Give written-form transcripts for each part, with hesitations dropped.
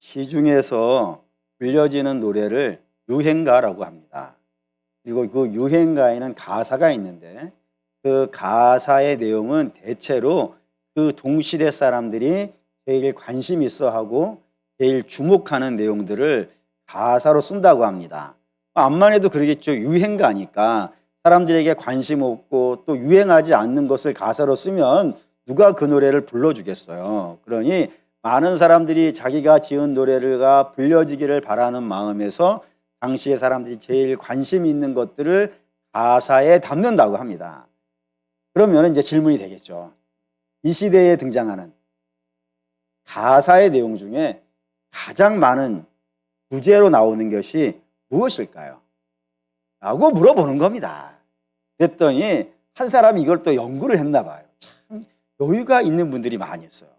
시중에서 불려지는 노래를 유행가라고 합니다. 그리고 그 유행가에는 가사가 있는데 그 가사의 내용은 대체로 그 동시대 사람들이 제일 관심 있어 하고 제일 주목하는 내용들을 가사로 쓴다고 합니다. 암만 해도 그러겠죠. 유행가니까 사람들에게 관심 없고 또 유행하지 않는 것을 가사로 쓰면 누가 그 노래를 불러주겠어요. 그러니 많은 사람들이 자기가 지은 노래가 불려지기를 바라는 마음에서 당시의 사람들이 제일 관심 있는 것들을 가사에 담는다고 합니다. 그러면 이제 질문이 되겠죠. 이 시대에 등장하는 가사의 내용 중에 가장 많은 주제로 나오는 것이 무엇일까요? 라고 물어보는 겁니다. 그랬더니 한 사람이 이걸 또 연구를 했나 봐요. 참 여유가 있는 분들이 많이 있어요.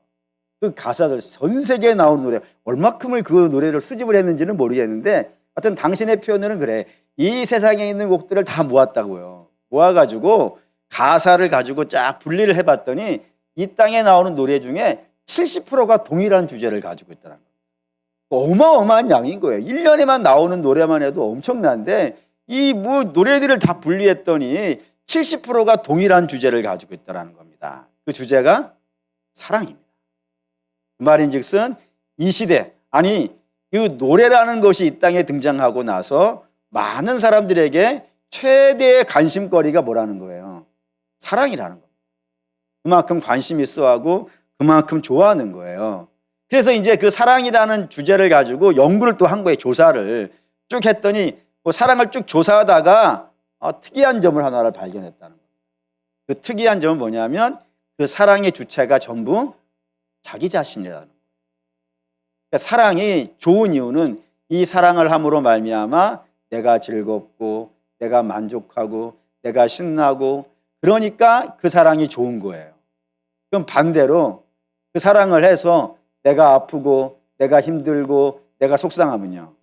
그 가사들 전 세계에 나오는 노래 얼마큼을 그 노래를 수집을 했는지는 모르겠는데 하여튼 당신의 표현은 그래. 이 세상에 있는 곡들을 다 모았다고요. 모아가지고 가사를 가지고 쫙 분리를 해봤더니 이 땅에 나오는 노래 중에 70%가 동일한 주제를 가지고 있다는 거예요. 어마어마한 양인 거예요. 1년에만 나오는 노래만 해도 엄청난데 이 뭐 노래들을 다 분리했더니 70%가 동일한 주제를 가지고 있다는 겁니다. 그 주제가 사랑입니다. 그 말인즉슨 이 시대, 아니 그 노래라는 것이 이 땅에 등장하고 나서 많은 사람들에게 최대의 관심거리가 뭐라는 거예요? 사랑이라는 겁니다. 그만큼 관심 있어하고 그만큼 좋아하는 거예요. 그래서 이제 그 사랑이라는 주제를 가지고 연구를 또 한 거예요. 조사를 쭉 했더니 뭐 사랑을 쭉 조사하다가 특이한 점을 하나를 발견했다는 거예요. 그 특이한 점은 뭐냐면 그 사랑의 주체가 전부 자기 자신이라는 거예요. 그러니까 사랑이 좋은 이유는 이 사랑을 함으로 말미암아 내가 즐겁고 내가 만족하고 내가 신나고 그러니까 그 사랑이 좋은 거예요. 그럼 반대로 그 사랑을 해서 내가 아프고 내가 힘들고 내가 속상하면요.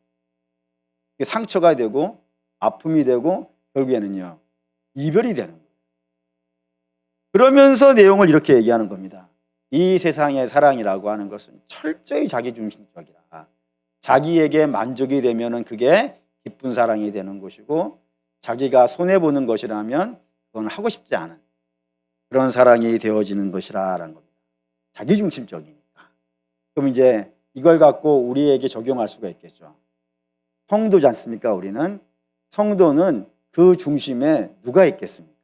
상처가 되고 아픔이 되고 결국에는요. 이별이 되는 거예요. 그러면서 내용을 이렇게 얘기하는 겁니다. 이 세상의 사랑이라고 하는 것은 철저히 자기중심적이라. 자기에게 만족이 되면 그게 기쁜 사랑이 되는 것이고 자기가 손해보는 것이라면 그건 하고 싶지 않은 그런 사랑이 되어지는 것이라는 겁니다. 자기중심적이니까. 그럼 이제 이걸 갖고 우리에게 적용할 수가 있겠죠. 성도지 않습니까? 우리는 성도는 그 중심에 누가 있겠습니까?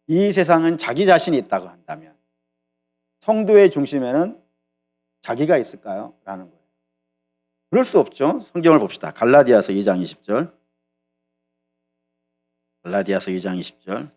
이 세상은 자기 자신이 있다고 한다면 성도의 중심에는 자기가 있을까요? 라는 거예요. 그럴 수 없죠. 성경을 봅시다. 갈라디아서 2장 20절. 갈라디아서 2장 20절.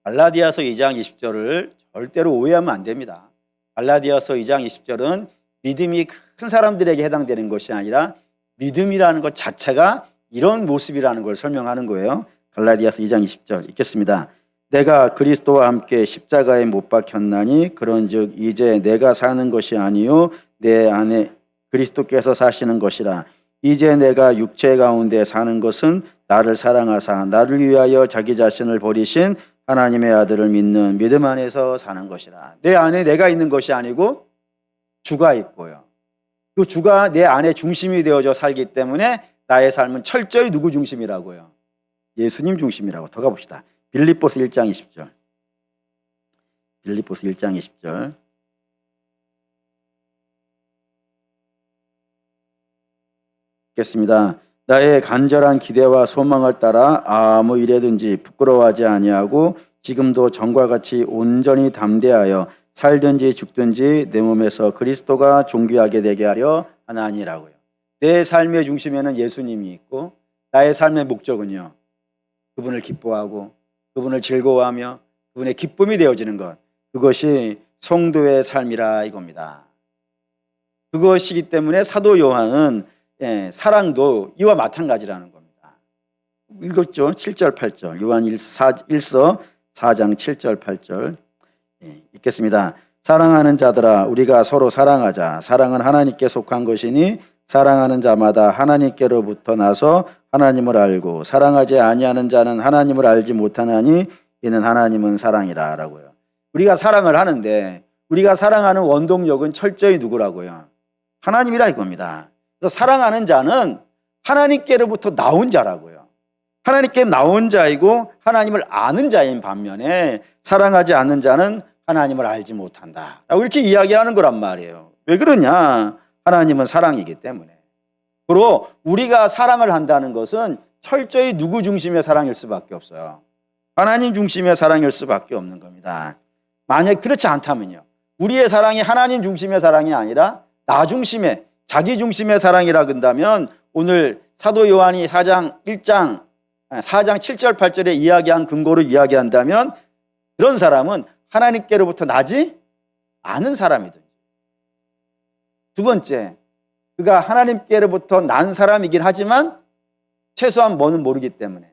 갈라디아서 2장 20절을 절대로 오해하면 안 됩니다. 갈라디아서 2장 20절은 믿음이 큰 사람들에게 해당되는 것이 아니라 믿음이라는 것 자체가 이런 모습이라는 걸 설명하는 거예요. 갈라디아서 2장 20절 읽겠습니다. 내가 그리스도와 함께 십자가에 못 박혔나니 그런즉 이제 내가 사는 것이 아니요 내 안에 그리스도께서 사시는 것이라. 이제 내가 육체 가운데 사는 것은 나를 사랑하사 나를 위하여 자기 자신을 버리신 하나님의 아들을 믿는 믿음 안에서 사는 것이라. 내 안에 내가 있는 것이 아니고 주가 있고요. 그 주가 내 안에 중심이 되어져 살기 때문에 나의 삶은 철저히 누구 중심이라고요? 예수님 중심이라고. 더 가봅시다. 빌립보서 1장 20절. 빌립보서 1장 20절. 읽겠습니다. 나의 간절한 기대와 소망을 따라 아무 일에든지 부끄러워하지 아니하고 지금도 전과 같이 온전히 담대하여 살든지 죽든지 내 몸에서 그리스도가 존귀하게 되게 하려 하나니라고요. 내 삶의 중심에는 예수님이 있고 나의 삶의 목적은요. 그분을 기뻐하고 그분을 즐거워하며 그분의 기쁨이 되어지는 것. 그것이 성도의 삶이라 이겁니다. 그것이기 때문에 사도 요한은 사랑도 이와 마찬가지라는 겁니다. 읽었죠? 7절 8절 요한 1서 4장 7절 8절 읽겠습니다. 사랑하는 자들아 우리가 서로 사랑하자. 사랑은 하나님께 속한 것이니 사랑하는 자마다 하나님께로부터 나서 하나님을 알고 사랑하지 아니하는 자는 하나님을 알지 못하나니 이는 하나님은 사랑이라 라고요. 우리가 사랑을 하는데 우리가 사랑하는 원동력은 철저히 누구라고요? 하나님이라 이겁니다. 그래서 사랑하는 자는 하나님께로부터 나온 자라고요. 하나님께 나온 자이고 하나님을 아는 자인 반면에 사랑하지 않는 자는 하나님을 알지 못한다 라고 이렇게 이야기하는 거란 말이에요. 왜 그러냐? 하나님은 사랑이기 때문에. 그리고 우리가 사랑을 한다는 것은 철저히 누구 중심의 사랑일 수밖에 없어요. 하나님 중심의 사랑일 수밖에 없는 겁니다. 만약 그렇지 않다면요, 우리의 사랑이 하나님 중심의 사랑이 아니라 나 중심의, 자기 중심의 사랑이라 그런다면 오늘 사도 요한이 4장 7절 8절에 이야기한 근거로 이야기한다면 그런 사람은 하나님께로부터 나지 않은 사람이든지, 두 번째, 그가 하나님께로부터 난 사람이긴 하지만 최소한 뭐는 모르기 때문에,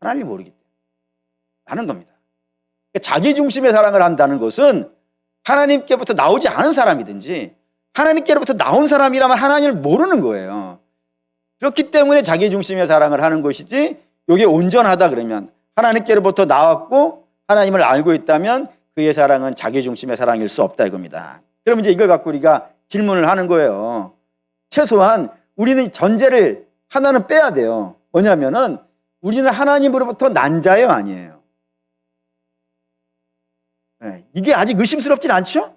하나님 모르기 때문에 하는 겁니다. 자기 중심의 사랑을 한다는 것은 하나님께부터 나오지 않은 사람이든지 하나님께로부터 나온 사람이라면 하나님을 모르는 거예요. 그렇기 때문에 자기 중심의 사랑을 하는 것이지, 이게 온전하다 그러면 하나님께로부터 나왔고 하나님을 알고 있다면 그의 사랑은 자기 중심의 사랑일 수 없다 이겁니다. 그럼 이제 이걸 갖고 우리가 질문을 하는 거예요. 최소한 우리는 전제를 하나는 빼야 돼요. 뭐냐면은 우리는 하나님으로부터 난 자예요, 아니에요? 네, 이게 아직 의심스럽진 않죠?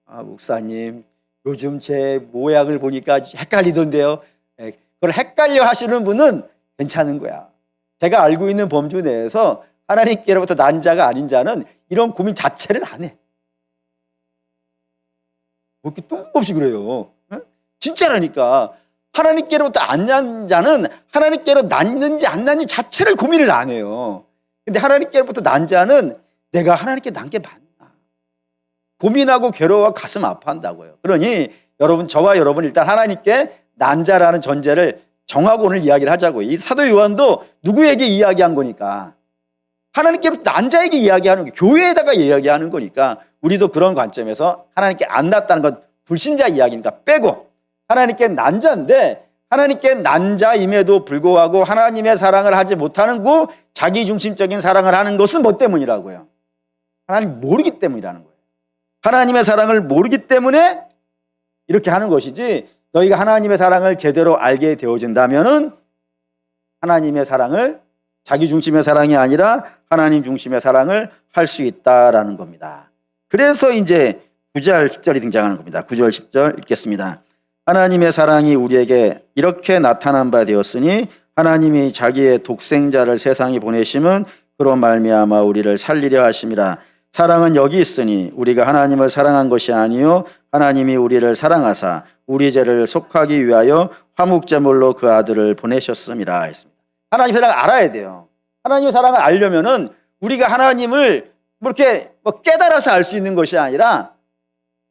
목사님, 요즘 제 모양을 보니까 헷갈리던데요. 네, 그걸 헷갈려 하시는 분은 괜찮은 거야. 제가 알고 있는 범주 내에서 하나님께로부터 난 자가 아닌 자는 이런 고민 자체를 안 해. 뭐 이렇게 뜬금없이 그래요. 네? 진짜라니까. 하나님께로부터 안 난 자는 하나님께로 났는지 안 났는지 자체를 고민을 안 해요. 근데 하나님께로부터 난 자는 내가 하나님께 난 게 맞나 고민하고 괴로워하고 가슴 아파한다고요. 그러니 여러분, 저와 여러분 일단 하나님께 난 자라는 전제를 정하고 오늘 이야기를 하자고요. 이 사도 요한도 누구에게 이야기한 거니까, 하나님께로부터 난 자에게 이야기하는 거, 교회에다가 이야기하는 거니까 우리도 그런 관점에서 하나님께 안 났다는 건 불신자 이야기니까 빼고 하나님께 난 자인데, 하나님께 난 자임에도 불구하고 하나님의 사랑을 하지 못하는 거, 자기 중심적인 사랑을 하는 것은 뭐 때문이라고요? 하나님 모르기 때문이라는 거예요. 하나님의 사랑을 모르기 때문에 이렇게 하는 것이지, 너희가 하나님의 사랑을 제대로 알게 되어진다면은 하나님의 사랑을, 자기 중심의 사랑이 아니라 하나님 중심의 사랑을 할 수 있다라는 겁니다. 그래서 이제 9절 10절이 등장하는 겁니다. 9절 10절 읽겠습니다. 하나님의 사랑이 우리에게 이렇게 나타난 바 되었으니 하나님이 자기의 독생자를 세상에 보내심은 그로 말미암아 우리를 살리려 하심이라. 사랑은 여기 있으니 우리가 하나님을 사랑한 것이 아니요 하나님이 우리를 사랑하사 우리 죄를 속하기 위하여 화목제물로 그 아들을 보내셨음이라 했습니다. 하나님의 사랑을 알아야 돼요. 하나님의 사랑을 알려면은 우리가 하나님을 이렇게 깨달아서 알 수 있는 것이 아니라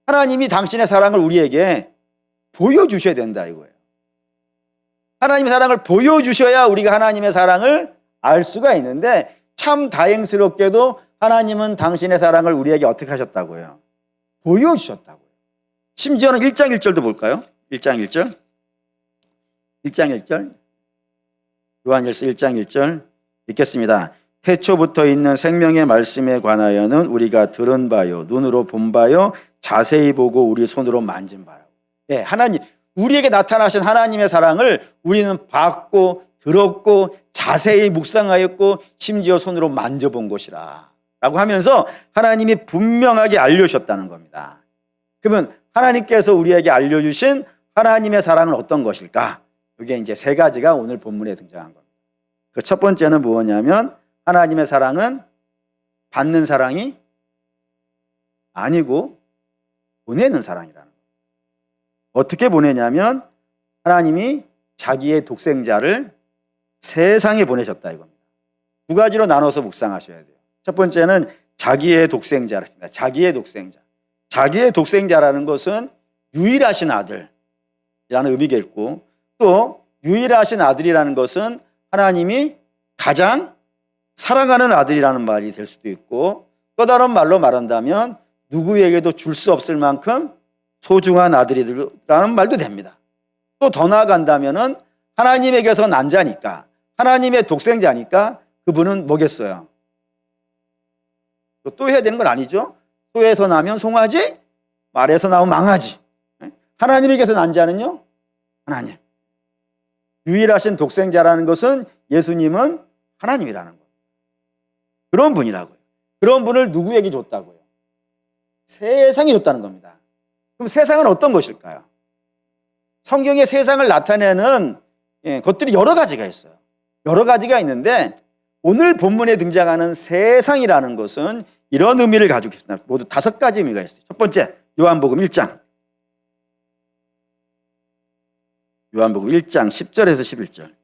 하나님이 당신의 사랑을 우리에게 보여주셔야 된다 이거예요. 하나님의 사랑을 보여주셔야 우리가 하나님의 사랑을 알 수가 있는데, 참 다행스럽게도 하나님은 당신의 사랑을 우리에게 어떻게 하셨다고요? 보여주셨다고요. 심지어는 1장 1절도 볼까요? 1장 1절. 1장 1절. 요한일서 1장 1절 읽겠습니다. 태초부터 있는 생명의 말씀에 관하여는 우리가 들은 바요, 눈으로 본 바요, 자세히 보고 우리 손으로 만진 바라고. 네, 하나님, 우리에게 나타나신 하나님의 사랑을 우리는 봤고 들었고 자세히 묵상하였고 심지어 손으로 만져본 것이라 라고 하면서 하나님이 분명하게 알려주셨다는 겁니다. 그러면 하나님께서 우리에게 알려주신 하나님의 사랑은 어떤 것일까? 이게 이제 세 가지가 오늘 본문에 등장한 겁니다. 그 첫 번째는 뭐냐면, 하나님의 사랑은 받는 사랑이 아니고 보내는 사랑이라는 거예요. 어떻게 보내냐면 하나님이 자기의 독생자를 세상에 보내셨다 이겁니다. 두 가지로 나눠서 묵상하셔야 돼요. 첫 번째는 자기의 독생자라 했습니다. 자기의 독생자. 자기의 독생자라는 것은 유일하신 아들이라는 의미겠고, 또 유일하신 아들이라는 것은 하나님이 가장 사랑하는 아들이라는 말이 될 수도 있고, 또 다른 말로 말한다면 누구에게도 줄 수 없을 만큼 소중한 아들이라는 말도 됩니다. 또 더 나아간다면은 하나님에게서 난 자니까, 하나님의 독생자니까 그분은 뭐겠어요? 또 해야 되는 건 아니죠. 소에서 나면 송아지, 말에서 나면 망아지. 하나님에게서 난 자는요, 하나님. 유일하신 독생자라는 것은 예수님은 하나님이라는 거예요. 그런 분이라고요. 그런 분을 누구에게 줬다고요? 세상에 줬다는 겁니다. 그럼 세상은 어떤 것일까요? 성경에 세상을 나타내는 것들이 여러 가지가 있어요. 여러 가지가 있는데 오늘 본문에 등장하는 세상이라는 것은 이런 의미를 가지고 있습니다. 모두 5가지 의미가 있어요. 첫 번째, 요한복음 1장. 요한복음 1장 10절에서 11절.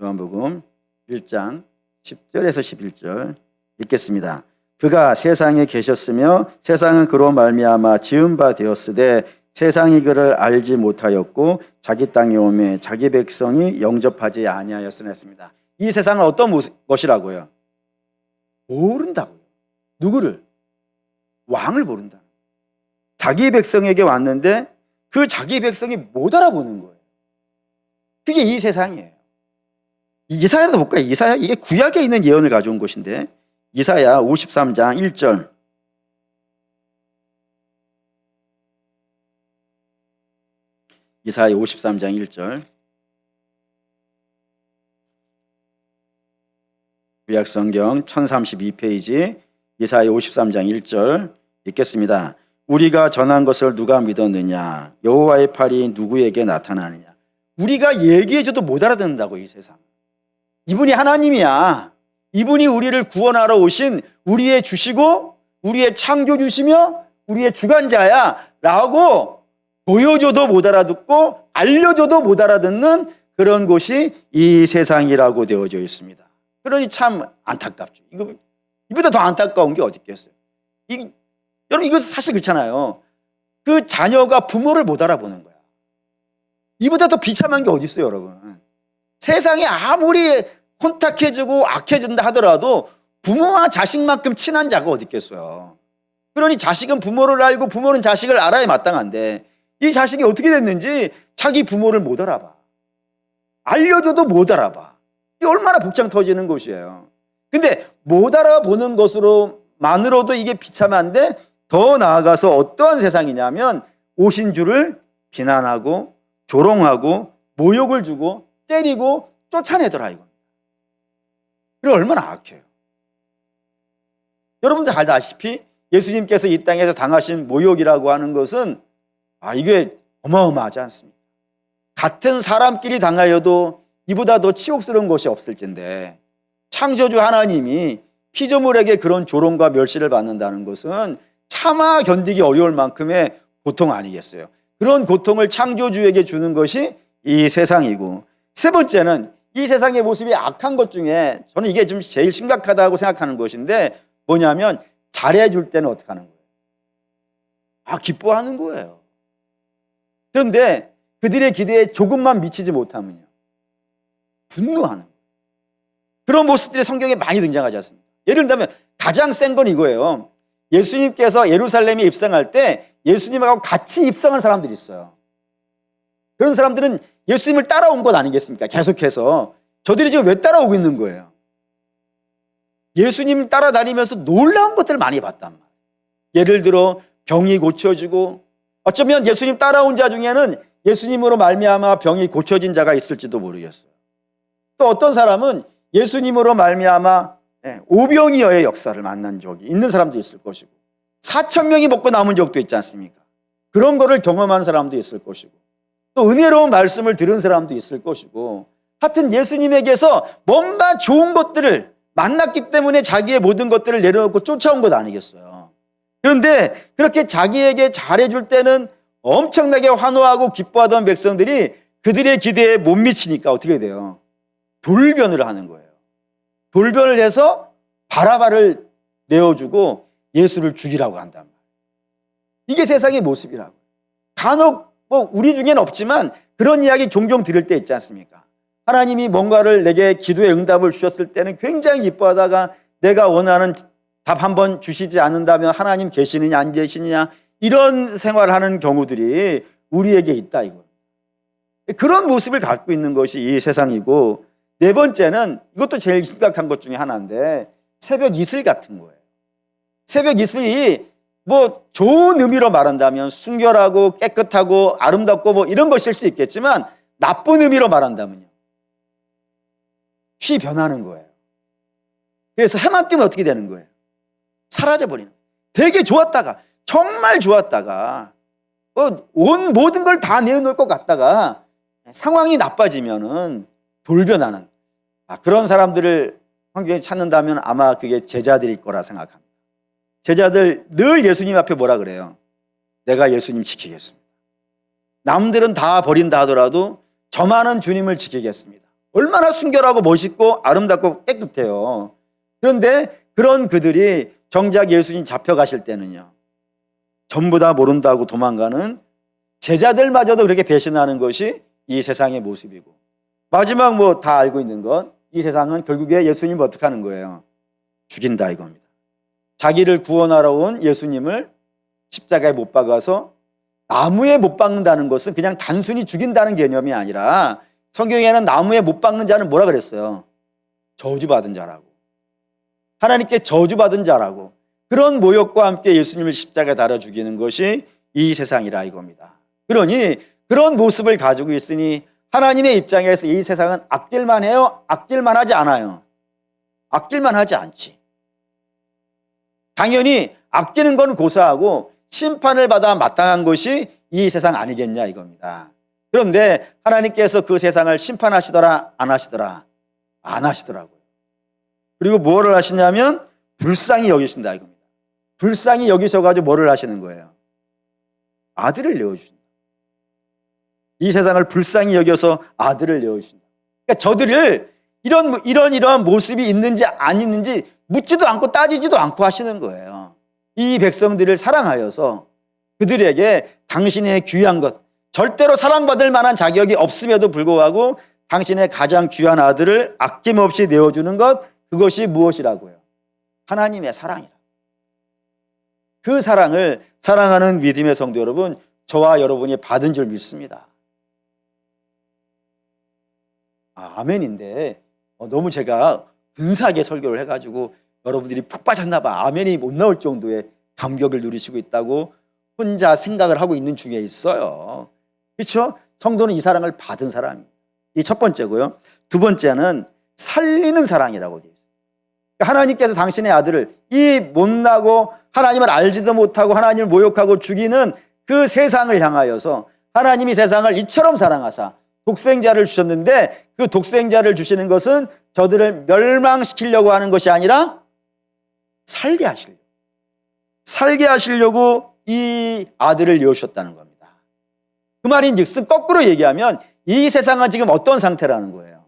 요한복음 1장 10절에서 11절 읽겠습니다. 그가 세상에 계셨으며 세상은 그로 말미암아 지은 바 되었으되 세상이 그를 알지 못하였고 자기 땅에 오매 자기 백성이 영접하지 아니하였으나 했습니다. 이 세상은 어떤 것이라고요? 모른다고요. 누구를? 왕을 모른다. 자기 백성에게 왔는데 그 자기 백성이 못 알아보는 거예요. 그게 이 세상이에요. 이사야도 볼까요? 이사야, 이게 구약에 있는 예언을 가져온 것인데 이사야 53장 1절. 이사야 53장 1절. 구약 성경 1032페이지 이사야 53장 1절 읽겠습니다. 우리가 전한 것을 누가 믿었느냐? 여호와의 팔이 누구에게 나타나느냐? 우리가 얘기해줘도 못 알아듣는다고, 이 세상. 이분이 하나님이야. 이분이 우리를 구원하러 오신 우리의 주시고 우리의 창조주시며 우리의 주관자야 라고 보여줘도 못 알아듣고 알려줘도 못 알아듣는 그런 곳이 이 세상이라고 되어져 있습니다. 그러니 참 안타깝죠. 이보다 더 안타까운 게 어디 있겠어요. 여러분, 이거 사실 그렇잖아요. 그 자녀가 부모를 못 알아보는 거야. 이보다 더 비참한 게 어디 있어요, 여러분. 세상에 아무리 혼탁해지고 악해진다 하더라도 부모와 자식만큼 친한 자가 어디 있겠어요. 그러니 자식은 부모를 알고 부모는 자식을 알아야 마땅한데 이 자식이 어떻게 됐는지 자기 부모를 못 알아봐. 알려줘도 못 알아봐. 이게 얼마나 복장 터지는 것이에요. 근데 못 알아보는 것으로만으로도 이게 비참한데 더 나아가서 어떠한 세상이냐면 오신 주를 비난하고 조롱하고 모욕을 주고 때리고 쫓아내더라 이거. 그게 얼마나 악해요. 여러분들 잘 아시다시피 예수님께서 이 땅에서 당하신 모욕이라고 하는 것은 이게 어마어마하지 않습니까? 같은 사람끼리 당하여도 이보다 더 치욕스러운 것이 없을 텐데 창조주 하나님이 피조물에게 그런 조롱과 멸시를 받는다는 것은 차마 견디기 어려울 만큼의 고통 아니겠어요? 그런 고통을 창조주에게 주는 것이 이 세상이고, 세 번째는 이 세상의 모습이 악한 것 중에 저는 이게 좀 제일 심각하다고 생각하는 것인데 뭐냐면 잘해줄 때는 어떻게 하는 거예요? 기뻐하는 거예요. 그런데 그들의 기대에 조금만 미치지 못하면요, 분노하는 거예요. 그런 모습들이 성경에 많이 등장하지 않습니까? 예를 들면 가장 센 건 이거예요. 예수님께서 예루살렘에 입성할 때 예수님하고 같이 입성한 사람들이 있어요. 그런 사람들은 예수님을 따라온 것 아니겠습니까? 계속해서. 저들이 지금 왜 따라오고 있는 거예요? 예수님 따라다니면서 놀라운 것들을 많이 봤단 말이에요. 예를 들어 병이 고쳐지고, 어쩌면 예수님 따라온 자 중에는 예수님으로 말미암아 병이 고쳐진 자가 있을지도 모르겠어요. 또 어떤 사람은 예수님으로 말미암아 오병이어의 역사를 만난 적이 있는 사람도 있을 것이고, 4,000명이 먹고 남은 적도 있지 않습니까? 그런 거를 경험한 사람도 있을 것이고, 또 은혜로운 말씀을 들은 사람도 있을 것이고, 하여튼 예수님에게서 뭔가 좋은 것들을 만났기 때문에 자기의 모든 것들을 내려놓고 쫓아온 것 아니겠어요. 그런데 그렇게 자기에게 잘해줄 때는 엄청나게 환호하고 기뻐하던 백성들이 그들의 기대에 못 미치니까 어떻게 돼요? 돌변을 하는 거예요. 돌변을 해서 바라바를 내어주고 예수를 죽이라고 한단 말이에요. 이게 세상의 모습이라고. 간혹 우리 중에는 없지만 그런 이야기 종종 들을 때 있지 않습니까? 하나님이 뭔가를 내게 기도의 응답을 주셨을 때는 굉장히 기뻐하다가 내가 원하는 답 한번 주시지 않는다면 하나님 계시느냐 안 계시느냐 이런 생활을 하는 경우들이 우리에게 있다 이거. 그런 모습을 갖고 있는 것이 이 세상이고, 네 번째는 이것도 제일 심각한 것 중에 하나인데 새벽 이슬 같은 거예요. 새벽 이슬이 뭐 좋은 의미로 말한다면 순결하고 깨끗하고 아름답고 뭐 이런 것일 수 있겠지만 나쁜 의미로 말한다면요. 휘 변하는 거예요. 그래서 해만 뜨면 어떻게 되는 거예요? 사라져버리는 거예요. 되게 좋았다가 정말 좋았다가 온 모든 걸 다 내어놓을 것 같다가 상황이 나빠지면은 돌변하는 그런 사람들을 성경에 찾는다면 아마 그게 제자들일 거라 생각합니다. 제자들 늘 예수님 앞에 뭐라 그래요? 내가 예수님 지키겠습니다. 남들은 다 버린다 하더라도 저만은 주님을 지키겠습니다. 얼마나 순결하고 멋있고 아름답고 깨끗해요. 그런데 그런 그들이 정작 예수님 잡혀가실 때는요, 전부 다 모른다고 도망가는 제자들마저도 그렇게 배신하는 것이 이 세상의 모습이고, 마지막 뭐 다 알고 있는 건 이 세상은 결국에 예수님을 어떻게 하는 거예요? 죽인다 이겁니다. 자기를 구원하러 온 예수님을 십자가에 못 박아서 나무에 못 박는다는 것은 그냥 단순히 죽인다는 개념이 아니라 성경에는 나무에 못 박는 자는 뭐라 그랬어요? 저주받은 자라고. 하나님께 저주받은 자라고. 그런 모욕과 함께 예수님을 십자가에 달아 죽이는 것이 이 세상이라 이겁니다. 그러니 그런 모습을 가지고 있으니 하나님의 입장에서 이 세상은 아낄만 해요? 아낄만 하지 않아요? 아낄만 하지 않지. 당연히 아끼는 건 고사하고 심판을 받아 마땅한 것이 이 세상 아니겠냐 이겁니다. 그런데 하나님께서 그 세상을 심판하시더라 안 하시더라? 안 하시더라고요. 그리고 뭐를 하시냐면 불쌍히 여기신다 이겁니다. 불쌍히 여기셔가지고 뭐를 하시는 거예요? 아들을 내어주신다. 이 세상을 불쌍히 여겨서 아들을 내어주신다. 그러니까 저들을 이러한 모습이 있는지 안 있는지 묻지도 않고 따지지도 않고 하시는 거예요. 이 백성들을 사랑하여서 그들에게 당신의 귀한 것, 절대로 사랑받을 만한 자격이 없음에도 불구하고 당신의 가장 귀한 아들을 아낌없이 내어주는 것, 그것이 무엇이라고요? 하나님의 사랑이라. 그 사랑을 사랑하는 믿음의 성도 여러분, 저와 여러분이 받은 줄 믿습니다. 아멘인데 너무 제가 근사하게 설교를 해가지고 여러분들이 푹 빠졌나 봐. 아멘이 못 나올 정도의 감격을 누리시고 있다고 혼자 생각을 하고 있는 중에 있어요. 그렇죠? 성도는 이 사랑을 받은 사람입니다. 이 첫 번째고요. 두 번째는 살리는 사랑이라고 되어 있어요. 하나님께서 당신의 아들을 이 못나고 하나님을 알지도 못하고 하나님을 모욕하고 죽이는 그 세상을 향하여서 하나님이 세상을 이처럼 사랑하사 독생자를 주셨는데 그 독생자를 주시는 것은 저들을 멸망시키려고 하는 것이 아니라 살게 하시려고 이 아들을 내어주셨다는 겁니다. 그 말인즉슨 거꾸로 얘기하면 이 세상은 지금 어떤 상태라는 거예요?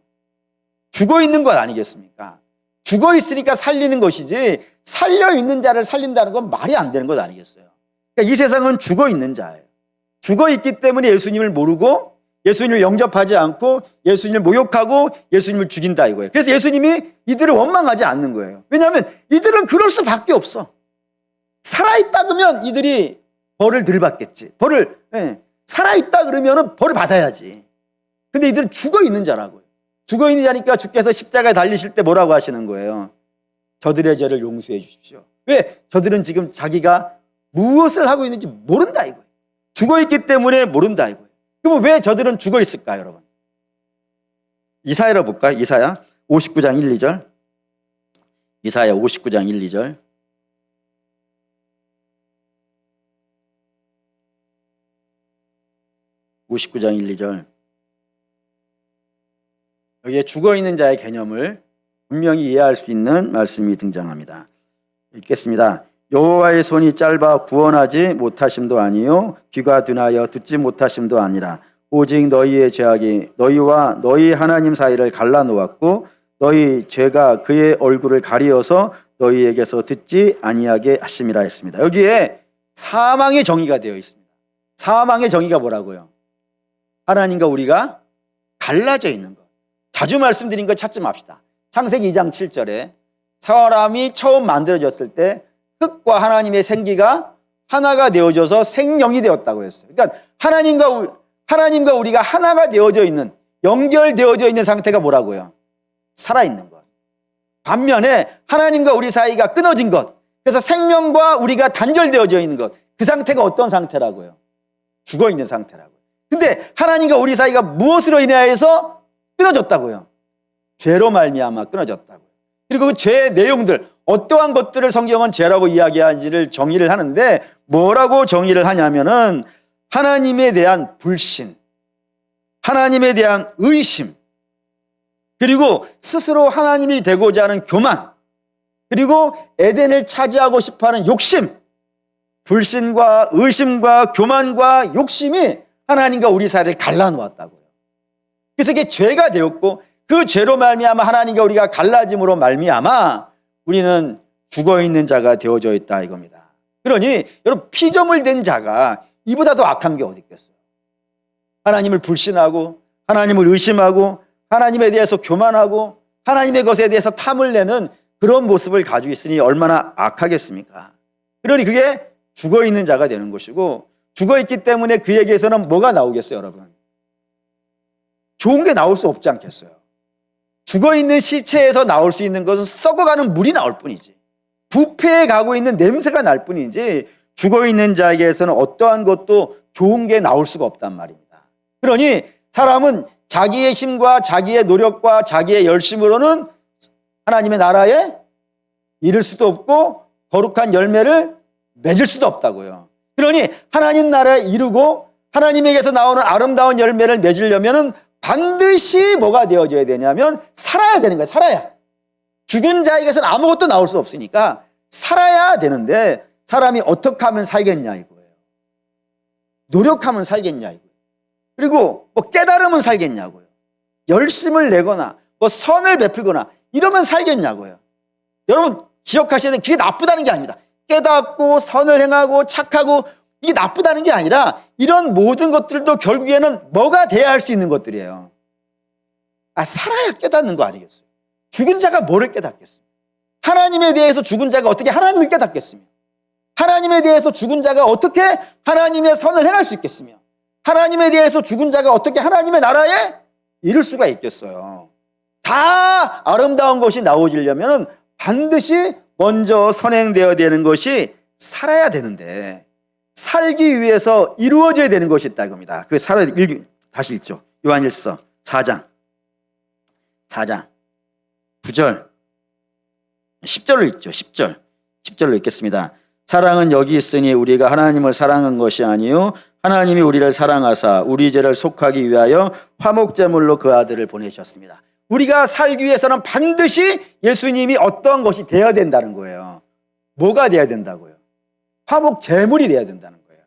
죽어 있는 것 아니겠습니까? 죽어 있으니까 살리는 것이지 살려 있는 자를 살린다는 건 말이 안 되는 것 아니겠어요? 그러니까 이 세상은 죽어 있는 자예요. 죽어 있기 때문에 예수님을 모르고 예수님을 영접하지 않고 예수님을 모욕하고 예수님을 죽인다 이거예요. 그래서 예수님이 이들을 원망하지 않는 거예요. 왜냐하면 이들은 그럴 수밖에 없어. 살아있다 그러면 이들이 벌을 덜 받겠지. 살아있다 그러면 벌을 받아야지. 근데 이들은 죽어 있는 자라고요. 죽어 있는 자니까 주께서 십자가에 달리실 때 뭐라고 하시는 거예요? 저들의 죄를 용서해 주십시오. 왜? 저들은 지금 자기가 무엇을 하고 있는지 모른다 이거예요. 죽어 있기 때문에 모른다 이거예요. 그럼 왜 저들은 죽어 있을까요, 여러분? 이사야로 볼까요? 이사야 59장 1, 2절. 이사야 59장 1, 2절. (59장 1, 2절) 여기에 죽어 있는 자의 개념을 분명히 이해할 수 있는 말씀이 등장합니다. 읽겠습니다. 여호와의 손이 짧아 구원하지 못하심도 아니요 귀가 둔하여 듣지 못하심도 아니라 오직 너희의 죄악이 너희와 너희 하나님 사이를 갈라놓았고 너희 죄가 그의 얼굴을 가리어서 너희에게서 듣지 아니하게 하심이라 했습니다. 여기에 사망의 정의가 되어 있습니다. 사망의 정의가 뭐라고요? 하나님과 우리가 갈라져 있는 것. 자주 말씀드린 거 찾지 맙시다. 창세기 2장 7절에 사람이 처음 만들어졌을 때 흙과 하나님의 생기가 하나가 되어져서 생명이 되었다고 했어요. 그러니까 하나님과 우리가 하나가 되어져 있는, 연결되어져 있는 상태가 뭐라고요? 살아있는 것. 반면에 하나님과 우리 사이가 끊어진 것, 그래서 생명과 우리가 단절되어져 있는 것, 그 상태가 어떤 상태라고요? 죽어있는 상태라고요. 근데 하나님과 우리 사이가 무엇으로 인하여서 끊어졌다고요? 죄로 말미암아 끊어졌다고요. 그리고 그 죄의 내용들, 어떠한 것들을 성경은 죄라고 이야기하는지를 정의를 하는데, 뭐라고 정의를 하냐면은 하나님에 대한 불신, 하나님에 대한 의심, 그리고 스스로 하나님이 되고자 하는 교만, 그리고 에덴을 차지하고 싶어하는 욕심, 불신과 의심과 교만과 욕심이 하나님과 우리 사이를 갈라놓았다고요. 그래서 이게 죄가 되었고, 그 죄로 말미암아 하나님과 우리가 갈라짐으로 말미암아 우리는 죽어있는 자가 되어져 있다 이겁니다. 그러니 여러분, 피조물 된 자가 이보다 더 악한 게 어디 있겠어요? 하나님을 불신하고 하나님을 의심하고 하나님에 대해서 교만하고 하나님의 것에 대해서 탐을 내는 그런 모습을 가지고 있으니 얼마나 악하겠습니까? 그러니 그게 죽어있는 자가 되는 것이고, 죽어있기 때문에 그에게서는 뭐가 나오겠어요, 여러분? 좋은 게 나올 수 없지 않겠어요? 죽어있는 시체에서 나올 수 있는 것은 썩어가는 물이 나올 뿐이지, 부패해 가고 있는 냄새가 날 뿐이지, 죽어있는 자에게서는 어떠한 것도 좋은 게 나올 수가 없단 말입니다. 그러니 사람은 자기의 힘과 자기의 노력과 자기의 열심으로는 하나님의 나라에 이를 수도 없고 거룩한 열매를 맺을 수도 없다고요. 그러니 하나님 나라에 이르고 하나님에게서 나오는 아름다운 열매를 맺으려면 반드시 뭐가 되어져야 되냐면 살아야 되는 거예요. 살아야. 죽은 자에게서는 아무것도 나올 수 없으니까 살아야 되는데, 사람이 어떻게 하면 살겠냐 이거예요. 노력하면 살겠냐 이거예요. 그리고 뭐 깨달으면 살겠냐고요. 열심을 내거나 뭐 선을 베풀거나 이러면 살겠냐고요. 여러분 기억하셔야 되는, 그게 나쁘다는 게 아닙니다. 깨닫고 선을 행하고 착하고 이게 나쁘다는 게 아니라, 이런 모든 것들도 결국에는 뭐가 돼야 할 수 있는 것들이에요. 살아야 깨닫는 거 아니겠어요? 죽은 자가 뭐를 깨닫겠어요? 하나님에 대해서 죽은 자가 어떻게 하나님을 깨닫겠으며, 하나님에 대해서 죽은 자가 어떻게 하나님의 선을 행할 수 있겠으며, 하나님에 대해서 죽은 자가 어떻게 하나님의 나라에 이룰 수가 있겠어요? 다 아름다운 것이 나오려면 반드시 먼저 선행되어야 되는 것이 살아야 되는데, 살기 위해서 이루어져야 되는 것이 있다 이겁니다. 그 다시 읽죠. 요한일서 4장 9절 10절로 읽죠. 10절로 읽겠습니다. 사랑은 여기 있으니 우리가 하나님을 사랑한 것이 아니요 하나님이 우리를 사랑하사 우리 죄를 속하기 위하여 화목제물로 그 아들을 보내주셨습니다. 우리가 살기 위해서는 반드시 예수님이 어떠한 것이 되어야 된다는 거예요. 뭐가 되어야 된다고요? 화목제물이 되어야 된다는 거예요.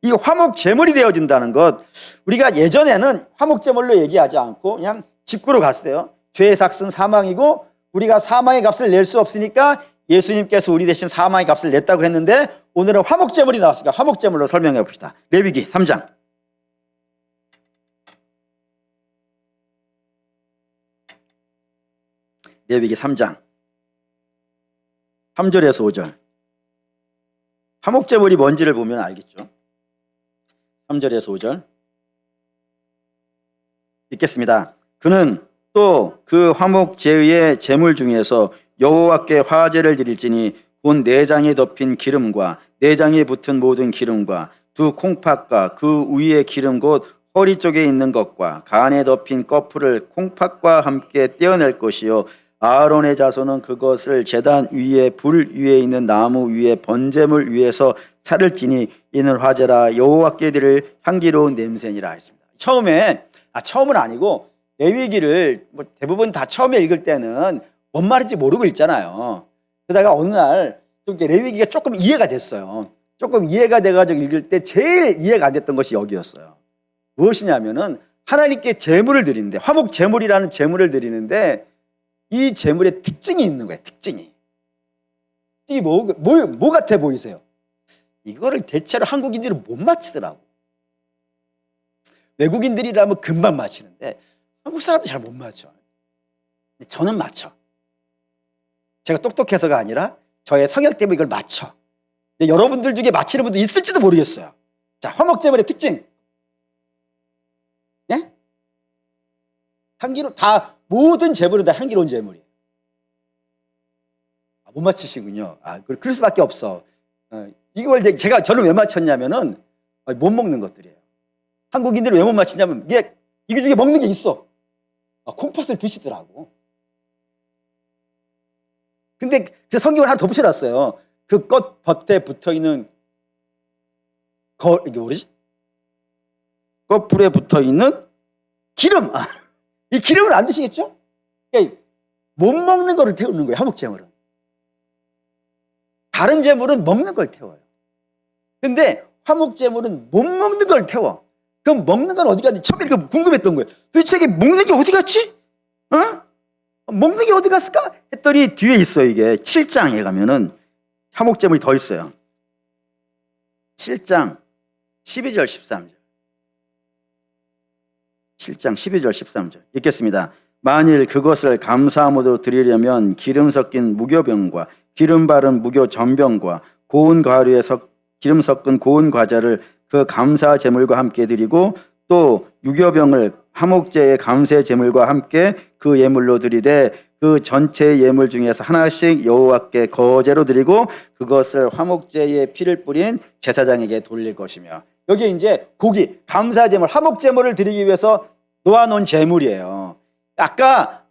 이 화목제물이 되어진다는 것, 우리가 예전에는 화목제물로 얘기하지 않고 그냥 직구로 갔어요. 죄의 삭은 사망이고 우리가 사망의 값을 낼 수 없으니까 예수님께서 우리 대신 사망의 값을 냈다고 했는데, 오늘은 화목제물이 나왔으니까 화목제물로 설명해 봅시다. 레위기 3장. 레위기 3장 3절에서 5절. 화목제물이 뭔지를 보면 알겠죠. 3절에서 5절 읽겠습니다. 그는 또 그 화목제의 제물 중에서 여호와께 화제를 드릴지니 곧 내장에 덮인 기름과 내장에 붙은 모든 기름과 두 콩팥과 그 위에 기름 곧 허리 쪽에 있는 것과 간에 덮인 꺼풀을 콩팥과 함께 떼어낼 것이요 아론의 자손은 그것을 제단 위에 불 위에 있는 나무 위에 번제물 위에서 살을 찌니 이는 화제라 여호와께 드릴 향기로운 냄새니라 했습니다. 처음은 아니고 레위기를 뭐 대부분 다 처음에 읽을 때는 뭔 말인지 모르고 읽잖아요. 그러다가 어느 날 이제 레위기가 조금 이해가 됐어요. 조금 이해가 돼가지고 읽을 때 제일 이해가 안 됐던 것이 여기였어요. 무엇이냐면은 하나님께 제물을 드리는데, 화목 제물이라는 제물을 드리는데 이 제물에 특징이 있는 거예요. 특징이 뭐 같아 보이세요? 이거를 대체로 한국인들은 못 맞히더라고. 외국인들이라면 금방 맞히는데 한국 사람들이 잘 못 맞춰. 저는 맞춰. 제가 똑똑해서가 아니라 저의 성격 때문에 이걸 맞춰. 여러분들 중에 맞히는 분도 있을지도 모르겠어요. 자, 화목제물의 특징. 예? 다 모든 제물은 다 향기로운 제물이에요. 못 맞히시군요. 그럴 수밖에 없어. 이걸 저는 왜 맞췄냐면은 못 먹는 것들이에요. 한국인들이 왜 못 맞히냐면 이게 중에 먹는 게 있어. 콩팥을 드시더라고. 근데 그 성경을 하나 더 붙여놨어요. 그 꽃 밭에 붙어 있는 이게 뭐지? 꽃불에 붙어 있는 기름. 이 기름을 안 드시겠죠? 그러니까 못 먹는 거를 태우는 거예요. 화목제물은. 다른 제물은 먹는 걸 태워요. 근데 화목제물은 못 먹는 걸 태워. 그럼 먹는 건 어디 갔지? 처음에 궁금했던 거예요. 도대체 이게 먹는 게 어디 갔지? 먹는 게 어디 갔을까? 했더니 뒤에 있어요. 이게 7장에 가면은 화목제물이 더 있어요. 7장 12절 13절. 7장 12절 13절 읽겠습니다. 만일 그것을 감사함으로 드리려면 기름 섞인 무교병과 기름 바른 무교 전병과 고운 가루에 기름 섞은 고운 과자를 그 감사 제물과 함께 드리고 또 유교병을 화목제의 감사 제물과 함께 그 예물로 드리되 그 전체 예물 중에서 하나씩 여호와께 거제로 드리고 그것을 화목제의 피를 뿌린 제사장에게 돌릴 것이며. 여기 이제 고기, 감사 제물, 화목 제물을 드리기 위해서 놓아놓은 제물이에요. 아까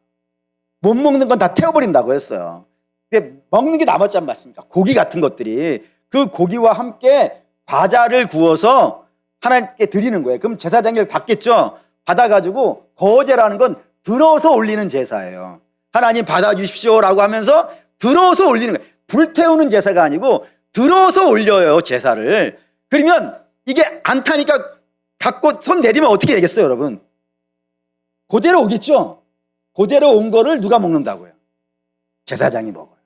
못 먹는 건 다 태워버린다고 했어요. 근데 먹는 게 남았지 않습니까? 고기 같은 것들이 그 고기와 함께 과자를 구워서 하나님께 드리는 거예요. 그럼 제사장을 받겠죠? 받아가지고 거제라는 건 들어서 올리는 제사예요. 하나님 받아주십시오라고 하면서 들어서 올리는 거예요. 불태우는 제사가 아니고 들어서 올려요, 제사를. 그러면 이게 안 타니까 갖고 손 내리면 어떻게 되겠어요, 여러분? 그대로 오겠죠? 그대로 온 거를 누가 먹는다고요? 제사장이 먹어요.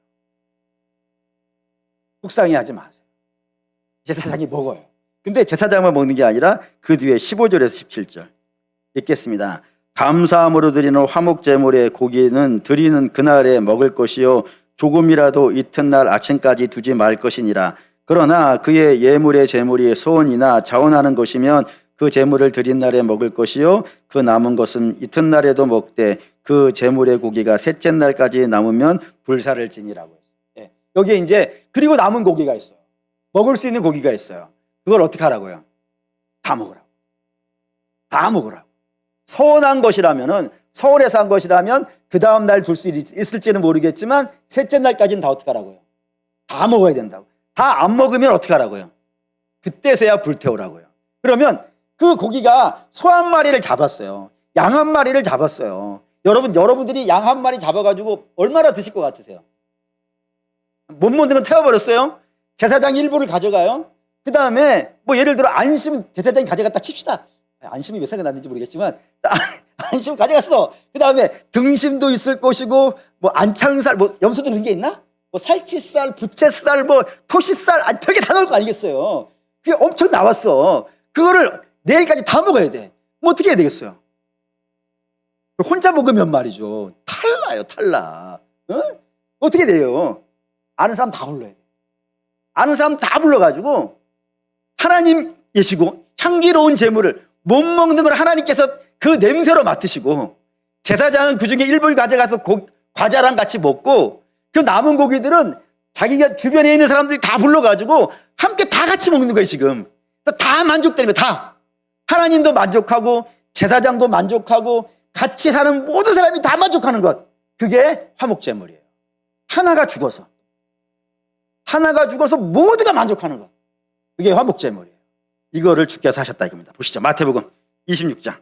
속상해하지 마세요. 제사장이 먹어요. 근데 제사장만 먹는 게 아니라 그 뒤에 15절에서 17절 읽겠습니다. 감사함으로 드리는 화목제물의 고기는 드리는 그날에 먹을 것이요 조금이라도 이튿날 아침까지 두지 말 것이니라. 그러나 그의 예물의 제물이 소원이나 자원하는 것이면 그 제물을 드린 날에 먹을 것이요 그 남은 것은 이튿날에도 먹되 그 제물의 고기가 셋째 날까지 남으면 불사를 지니라고 했어요. 여기에 이제 그리고 남은 고기가 있어요. 먹을 수 있는 고기가 있어요. 그걸 어떻게 하라고요? 다 먹으라고. 다 먹으라고. 서운한 것이라면은 서울에서 한 것이라면 그 다음 날 둘 수 있을지는 모르겠지만 셋째 날까지는 다 어떻게 하라고요? 다 먹어야 된다고. 다 안 먹으면 어떻게 하라고요? 그때서야 불태우라고요. 그러면 그 고기가 소 한 마리를 잡았어요. 양 한 마리를 잡았어요. 여러분들이 양 한 마리 잡아가지고 얼마나 드실 것 같으세요? 못 먹는 건 태워버렸어요. 제사장이 일부를 가져가요. 그 다음에 예를 들어 안심 제사장이 가져갔다 칩시다. 안심이 몇 살가 났는지 모르겠지만 안심 가져갔어. 그 다음에 등심도 있을 것이고 안창살 염소도 그런 게 있나? 살치살, 부채살, 토시살 별게 다 나올 거 아니겠어요. 그게 엄청 나왔어. 그거를 내일까지 다 먹어야 돼. 어떻게 해야 되겠어요? 혼자 먹으면 말이죠. 탈라. 어떻게 돼요? 아는 사람 다 불러야 돼. 아는 사람 다 불러가지고 하나님 계시고 향기로운 제물을 못 먹는 걸 하나님께서 그 냄새로 맡으시고 제사장은 그중에 일부를 가져가서 과자랑 같이 먹고 그 남은 고기들은 자기가 주변에 있는 사람들이 다 불러가지고 함께 다 같이 먹는 거예요. 지금 다 만족되는 거예요. 다 하나님도 만족하고 제사장도 만족하고 같이 사는 모든 사람이 다 만족하는 것, 그게 화목제물이에요. 하나가 죽어서 모두가 만족하는 것, 그게 화목제물이에요. 이거를 주께서 하셨다 이겁니다. 보시죠. 마태복음 26장.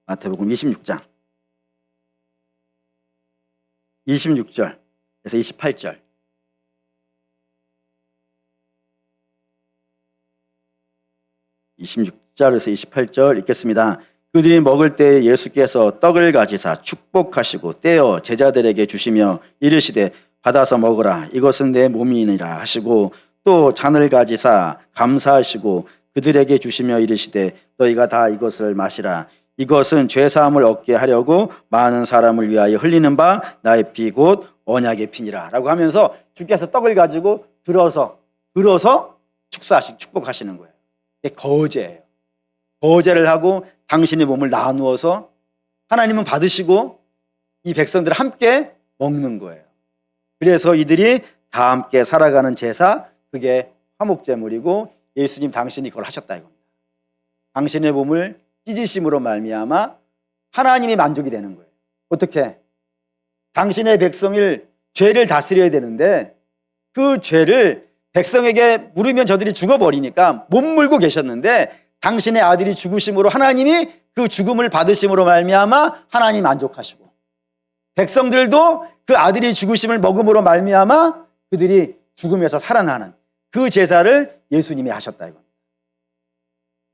마태복음 26장 26절에서 28절. 26절에서 28절 읽겠습니다. 그들이 먹을 때 예수께서 떡을 가지사 축복하시고 떼어 제자들에게 주시며 이르시되 받아서 먹으라, 이것은 내 몸이니라 하시고 또 잔을 가지사 감사하시고 그들에게 주시며 이르시되 너희가 다 이것을 마시라, 이것은 죄사함을 얻게 하려고 많은 사람을 위하여 흘리는 바 나의 피 곧 언약의 피니라 라고 하면서 주께서 떡을 가지고 들어서 축복하시는 거예요. 이게 거제예요. 거제를 하고 당신의 몸을 나누어서 하나님은 받으시고 이 백성들 함께 먹는 거예요. 그래서 이들이 다 함께 살아가는 제사, 그게 화목제물이고 예수님 당신이 그걸 하셨다 이겁니다. 당신의 몸을 찢으심으로 말미암아 하나님이 만족이 되는 거예요. 어떻게? 당신의 백성을 죄를 다스려야 되는데 그 죄를 백성에게 물으면 저들이 죽어버리니까 못 물고 계셨는데 당신의 아들이 죽으심으로 하나님이 그 죽음을 받으심으로 말미암아 하나님 만족하시고 백성들도 그 아들이 죽으심을 먹음으로 말미암아 그들이 죽음에서 살아나는 그 제사를 예수님이 하셨다 이겁니다.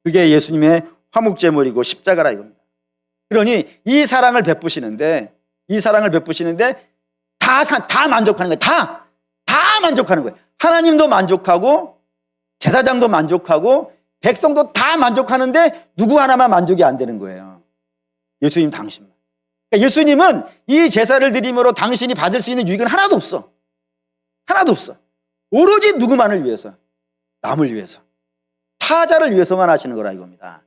그게 예수님의 화목제물이고 십자가라 이겁니다. 그러니 이 사랑을 베푸시는데 다 만족하는 거예요. 다 만족하는 거예요. 하나님도 만족하고 제사장도 만족하고 백성도 다 만족하는데 누구 하나만 만족이 안 되는 거예요. 예수님 당신만. 그러니까 예수님은 이 제사를 드림으로 당신이 받을 수 있는 유익은 하나도 없어. 하나도 없어. 오로지 누구만을 위해서, 남을 위해서, 타자를 위해서만 하시는 거라 이겁니다.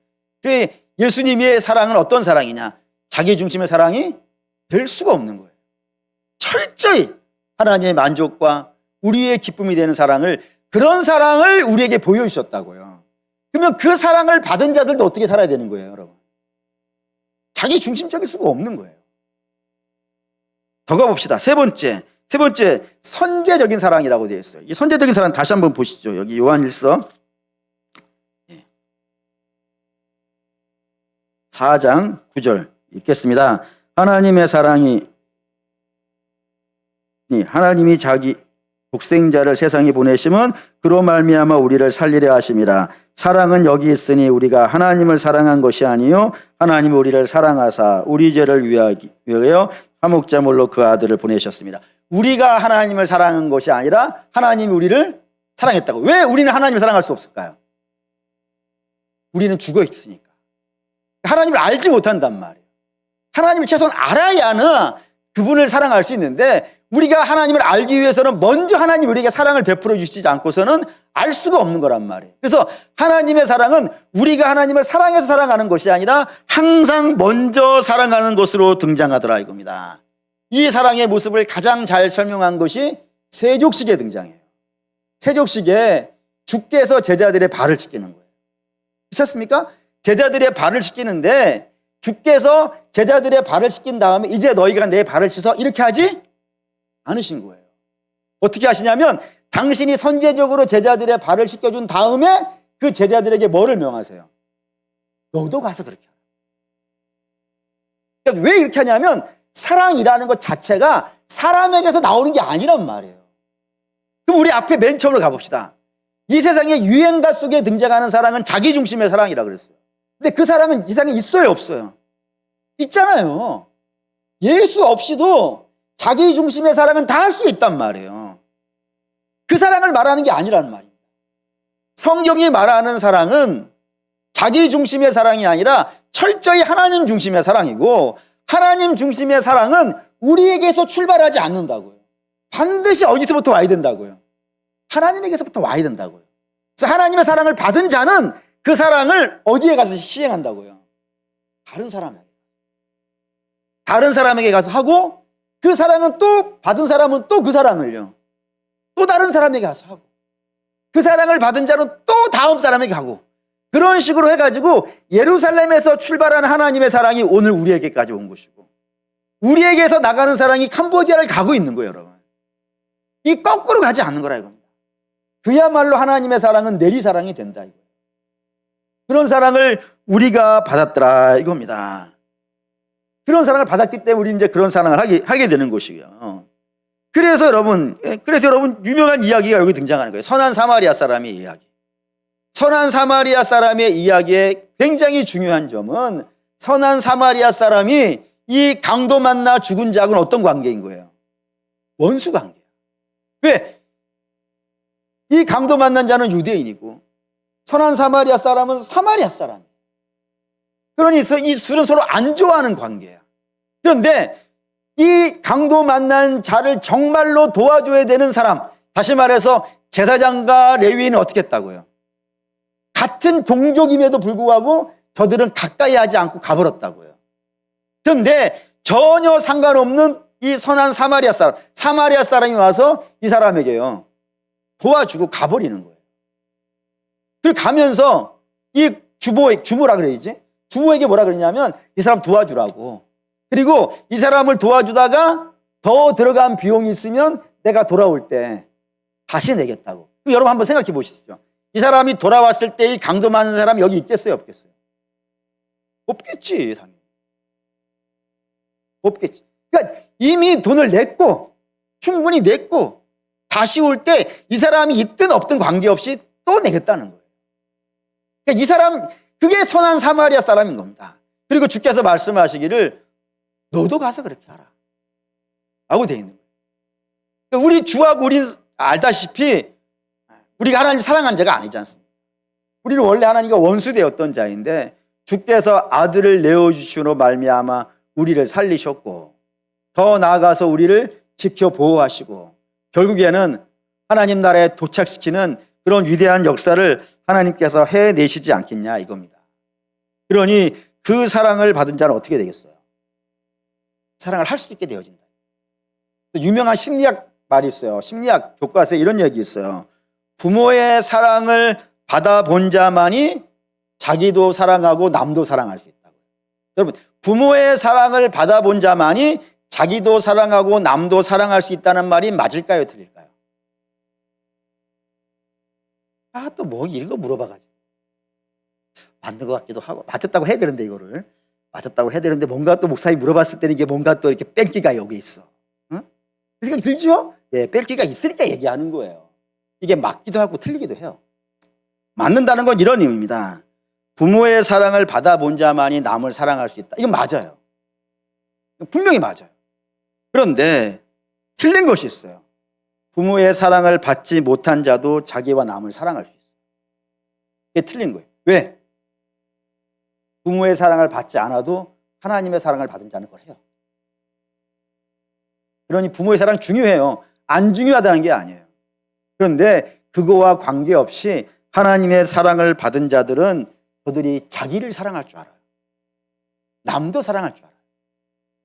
예수님의 사랑은 어떤 사랑이냐? 자기 중심의 사랑이 될 수가 없는 거예요. 철저히 하나님의 만족과 우리의 기쁨이 되는 사랑을, 그런 사랑을 우리에게 보여주셨다고요. 그러면 그 사랑을 받은 자들도 어떻게 살아야 되는 거예요, 여러분? 자기 중심적일 수가 없는 거예요. 더 가봅시다. 세 번째, 선제적인 사랑이라고 되어 있어요. 이 선제적인 사랑 다시 한번 보시죠. 여기 요한일서 4장 9절 읽겠습니다. 하나님이 자기 독생자를 세상에 보내심은 그로 말미암아 우리를 살리려 하심이라. 사랑은 여기 있으니 우리가 하나님을 사랑한 것이 아니요 하나님이 우리를 사랑하사 우리 죄를 위하여 화목제물로 그 아들을 보내셨습니다. 우리가 하나님을 사랑한 것이 아니라 하나님이 우리를 사랑했다고. 왜 우리는 하나님을 사랑할 수 없을까요? 우리는 죽어 있으니까. 하나님을 알지 못한단 말이에요. 하나님을 최소한 알아야는 그분을 사랑할 수 있는데 우리가 하나님을 알기 위해서는 먼저 하나님 우리에게 사랑을 베풀어 주시지 않고서는 알 수가 없는 거란 말이에요. 그래서 하나님의 사랑은 우리가 하나님을 사랑해서 사랑하는 것이 아니라 항상 먼저 사랑하는 것으로 등장하더라 이겁니다. 이 사랑의 모습을 가장 잘 설명한 것이 세족식에 등장해요. 세족식에 주께서 제자들의 발을 씻기는 거예요. 그렇습니까? 제자들의 발을 씻기는데 주께서 제자들의 발을 씻긴 다음에 이제 너희가 내 발을 씻어 이렇게 하지 않으신 거예요. 어떻게 하시냐면 당신이 선제적으로 제자들의 발을 씻겨준 다음에 그 제자들에게 뭐를 명하세요? 너도 가서 그렇게 하라. 그러니까 왜 이렇게 하냐면 사랑이라는 것 자체가 사람에게서 나오는 게 아니란 말이에요. 그럼 우리 앞에 맨 처음으로 가봅시다. 이 세상의 유행가 속에 등장하는 사랑은 자기 중심의 사랑이라 그랬어요. 근데 그 사랑은 이 세상에 있어요, 없어요? 있잖아요. 예수 없이도 자기 중심의 사랑은 다 할 수 있단 말이에요. 그 사랑을 말하는 게 아니라는 말입니다. 성경이 말하는 사랑은 자기 중심의 사랑이 아니라 철저히 하나님 중심의 사랑이고, 하나님 중심의 사랑은 우리에게서 출발하지 않는다고요. 반드시 어디서부터 와야 된다고요? 하나님에게서부터 와야 된다고요. 그래서 하나님의 사랑을 받은 자는 그 사랑을 어디에 가서 시행한다고요? 다른 사람에게 가서 하고, 그 사랑은 또 받은 사람은 또 그 사랑을요 또 다른 사람에게 가서 하고, 그 사랑을 받은 자는 또 다음 사람에게 하고, 그런 식으로 해가지고 예루살렘에서 출발한 하나님의 사랑이 오늘 우리에게까지 온 것이고, 우리에게서 나가는 사랑이 캄보디아를 가고 있는 거예요, 여러분. 이 거꾸로 가지 않는 거라 이겁니다. 그야말로 하나님의 사랑은 내리사랑이 된다 이거예요. 그런 사랑을 우리가 받았더라 이겁니다. 그런 사랑을 받았기 때문에 우리는 이제 그런 사랑을 하게 되는 것이고요. 그래서 여러분 유명한 이야기가 여기 등장하는 거예요. 선한 사마리아 사람의 이야기. 선한 사마리아 사람의 이야기의 굉장히 중요한 점은 선한 사마리아 사람이 이 강도 만나 죽은 자하고는 어떤 관계인 거예요? 원수 관계예요. 왜? 이 강도 만난 자는 유대인이고 선한 사마리아 사람은 사마리아 사람이에요. 그러니 이 둘은 서로 안 좋아하는 관계예요. 그런데 이 강도 만난 자를 정말로 도와줘야 되는 사람, 다시 말해서 제사장과 레위인은 어떻게 했다고요? 같은 종족임에도 불구하고 저들은 가까이 하지 않고 가버렸다고요. 그런데 전혀 상관없는 이 선한 사마리아 사람이 와서 이 사람에게요, 도와주고 가버리는 거예요. 그리고 가면서 이 주모라 그래야지. 주모에게 뭐라 그러냐면 이 사람 도와주라고. 그리고 이 사람을 도와주다가 더 들어간 비용이 있으면 내가 돌아올 때 다시 내겠다고. 그럼 여러분 한번 생각해 보시죠. 이 사람이 돌아왔을 때 이 강도 많은 사람이 여기 있겠어요, 없겠어요? 없겠지, 당연히. 없겠지. 그러니까 이미 돈을 냈고, 충분히 냈고, 다시 올 때 이 사람이 있든 없든 관계없이 또 내겠다는 거예요. 그러니까 이 사람, 그게 선한 사마리아 사람인 겁니다. 그리고 주께서 말씀하시기를 너도 가서 그렇게 하라 라고 되어 있는 거예요. 그러니까 우리 주하고 우리 알다시피 우리가 하나님 사랑한 자가 아니지 않습니까? 우리는 원래 하나님과 원수되었던 자인데 주께서 아들을 내어주시므로 말미암아 우리를 살리셨고, 더 나아가서 우리를 지켜 보호하시고 결국에는 하나님 나라에 도착시키는 그런 위대한 역사를 하나님께서 해내시지 않겠냐 이겁니다. 그러니 그 사랑을 받은 자는 어떻게 되겠어요? 사랑을 할 수 있게 되어진다. 유명한 심리학 말이 있어요. 심리학 교과서에 이런 얘기 있어요. 부모의 사랑을 받아본 자만이 자기도 사랑하고 남도 사랑할 수 있다고. 여러분, 부모의 사랑을 받아본 자만이 자기도 사랑하고 남도 사랑할 수 있다는 말이 맞을까요, 틀릴까요? 또 뭐 이거 물어봐가지고 맞는 것 같기도 하고, 맞았다고 해야 되는데 이거를 맞았다고 해야 되는데 뭔가 또 목사님이 물어봤을 때는 이게 뭔가 또 이렇게 뺄기가 여기 있어. 응? 그 생각이 들죠? 예, 뺄기가 있으니까 얘기하는 거예요. 이게 맞기도 하고 틀리기도 해요. 맞는다는 건 이런 의미입니다. 부모의 사랑을 받아본 자만이 남을 사랑할 수 있다. 이건 맞아요. 분명히 맞아요. 그런데 틀린 것이 있어요. 부모의 사랑을 받지 못한 자도 자기와 남을 사랑할 수 있어요. 이게 틀린 거예요. 왜? 부모의 사랑을 받지 않아도 하나님의 사랑을 받은 자는 그걸 해요. 그러니 부모의 사랑 중요해요. 안 중요하다는 게 아니에요. 그런데 그거와 관계없이 하나님의 사랑을 받은 자들은 그들이 자기를 사랑할 줄 알아요. 남도 사랑할 줄 알아요.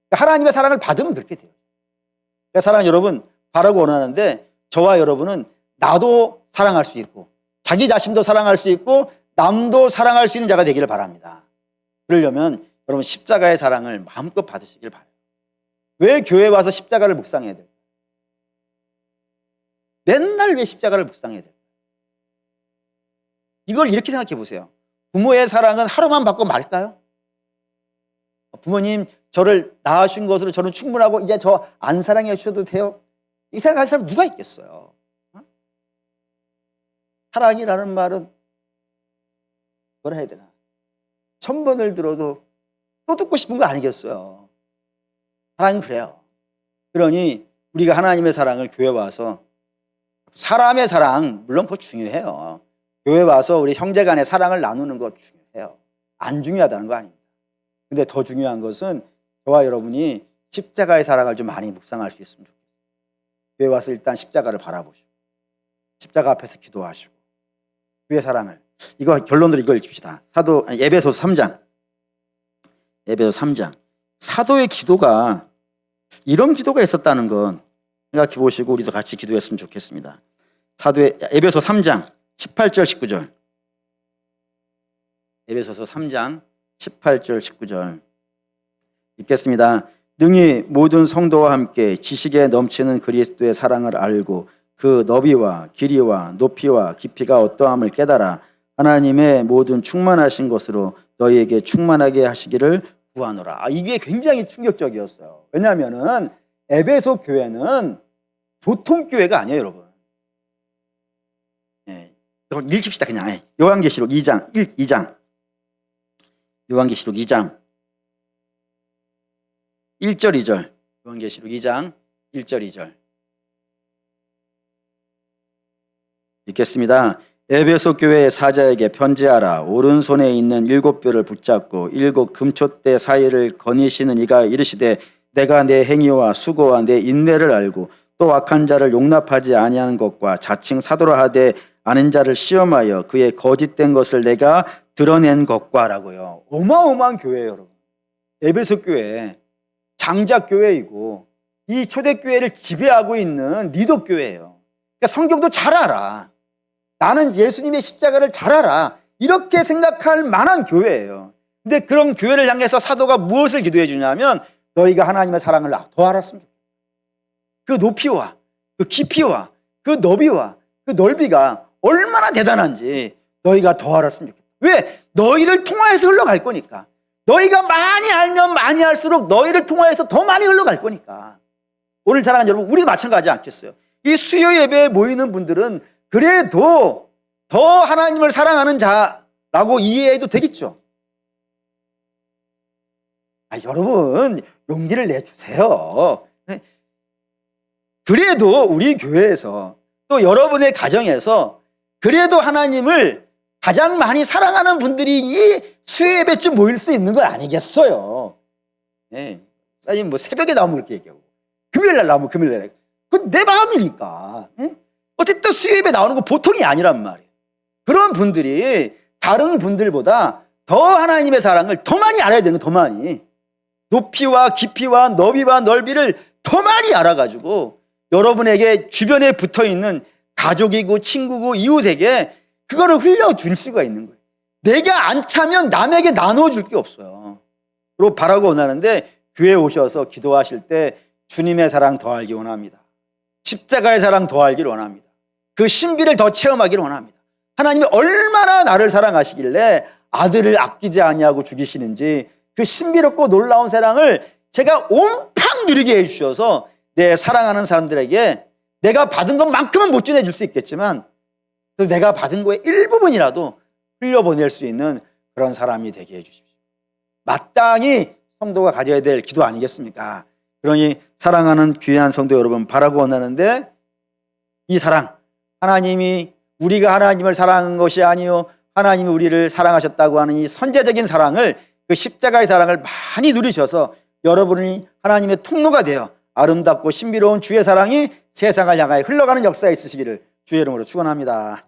그러니까 하나님의 사랑을 받으면 그렇게 돼요. 그러니까 사랑하는 여러분, 바라고 원하는데 저와 여러분은 나도 사랑할 수 있고 자기 자신도 사랑할 수 있고 남도 사랑할 수 있는 자가 되기를 바랍니다. 그러려면 여러분 십자가의 사랑을 마음껏 받으시길 바라요. 왜 교회 와서 십자가를 묵상해야 돼요? 맨날 왜 십자가를 묵상해야 돼요? 이걸 이렇게 생각해 보세요. 부모의 사랑은 하루만 받고 말까요? 부모님 저를 낳으신 것으로 저는 충분하고 이제 저 안 사랑해 주셔도 돼요? 이 생각하는 사람 누가 있겠어요? 사랑이라는 말은 뭐라 해야 되나? 1000번을 들어도 또 듣고 싶은 거 아니겠어요? 사랑은 그래요. 그러니 우리가 하나님의 사랑을 교회 와서, 사람의 사랑 물론 그거 중요해요. 교회 와서 우리 형제 간의 사랑을 나누는 거 중요해요. 안 중요하다는 거 아닙니다. 근데 더 중요한 것은 저와 여러분이 십자가의 사랑을 좀 많이 묵상할 수 있으면 좋겠어요. 교회 와서 일단 십자가를 바라보시고 십자가 앞에서 기도하시고 주의 사랑을, 이거 결론으로 이걸 읽읍시다. 에베소서 3장. 에베소서 3장. 사도의 기도가 이런 기도가 있었다는 건 생각해 보시고 우리도 같이 기도했으면 좋겠습니다. 에베소 3장 18절 19절. 에베소서 3장 18절 19절 읽겠습니다. 능히 모든 성도와 함께 지식에 넘치는 그리스도의 사랑을 알고 그 너비와 길이와 높이와 깊이가 어떠함을 깨달아 하나님의 모든 충만하신 것으로 너희에게 충만하게 하시기를 구하노라. 이게 굉장히 충격적이었어요. 왜냐하면은 에베소 교회는 보통 교회가 아니에요, 여러분. 읽읍시다, 그냥. 요한계시록 2장. 요한계시록 2장 1절 2절. 요한계시록 2장 1절 2절. 읽겠습니다. 에베소 교회의 사자에게 편지하라. 오른손에 있는 7뼈를 붙잡고 7 금촛대 사이를 거니시는 이가 이르시되 내가 내 행위와 수고와 내 인내를 알고 또 악한 자를 용납하지 아니하는 것과 자칭 사도라 하되 아는 자를 시험하여 그의 거짓된 것을 내가 드러낸 것과라고요. 어마어마한 교회예요, 여러분. 에베소 교회 장작 교회이고 이 초대교회를 지배하고 있는 리더 교회예요. 그러니까 성경도 잘 알아. 나는 예수님의 십자가를 잘 알아. 이렇게 생각할 만한 교회예요. 근데 그런 교회를 향해서 사도가 무엇을 기도해 주냐면 너희가 하나님의 사랑을 더 알았으면 좋겠다. 그 높이와 그 깊이와 그 너비와 그 넓이가 얼마나 대단한지 너희가 더 알았으면 좋겠다. 왜? 너희를 통하여서 흘러갈 거니까. 너희가 많이 알면 많이 할수록 너희를 통하여서 더 많이 흘러갈 거니까. 오늘 사랑하는 여러분, 우리도 마찬가지지 않겠어요? 이 수요 예배에 모이는 분들은 그래도 더 하나님을 사랑하는 자라고 이해해도 되겠죠? 여러분, 용기를 내주세요. 그래도 우리 교회에서 또 여러분의 가정에서 그래도 하나님을 가장 많이 사랑하는 분들이 이 수요 예배쯤 모일 수 있는 거 아니겠어요? 사장님 뭐 새벽에 나오면 그렇게 얘기하고 금요일날 나오면 금요일날 그건 내 마음이니까. 어쨌든 수요 예배 나오는 거 보통이 아니란 말이에요. 그런 분들이 다른 분들보다 더 하나님의 사랑을 더 많이 알아야 되는 더 많이 높이와 깊이와 너비와 넓이를 더 많이 알아가지고 여러분에게 주변에 붙어있는 가족이고 친구고 이웃에게 그거를 흘려줄 수가 있는 거예요. 내가 안 차면 남에게 나눠줄 게 없어요. 그리고 바라고 원하는데 교회에 오셔서 기도하실 때 주님의 사랑 더 알기 원합니다. 십자가의 사랑 더 알기를 원합니다. 그 신비를 더 체험하기를 원합니다. 하나님이 얼마나 나를 사랑하시길래 아들을 아끼지 아니하고 죽이시는지 그 신비롭고 놀라운 사랑을 제가 온팡 누리게 해주셔서 내 사랑하는 사람들에게 내가 받은 것만큼은 못 전해줄 수 있겠지만 내가 받은 거의 일부분이라도 흘려보낼 수 있는 그런 사람이 되게 해주십시오. 마땅히 성도가 가져야 될 기도 아니겠습니까? 그러니 사랑하는 귀한 성도 여러분, 바라고 원하는데 이 사랑, 하나님이 우리가 하나님을 사랑한 것이 아니요 하나님이 우리를 사랑하셨다고 하는 이 선제적인 사랑을, 그 십자가의 사랑을 많이 누리셔서 여러분이 하나님의 통로가 되어 아름답고 신비로운 주의 사랑이 세상을 향하여 흘러가는 역사에 있으시기를 주의 이름으로 축원합니다.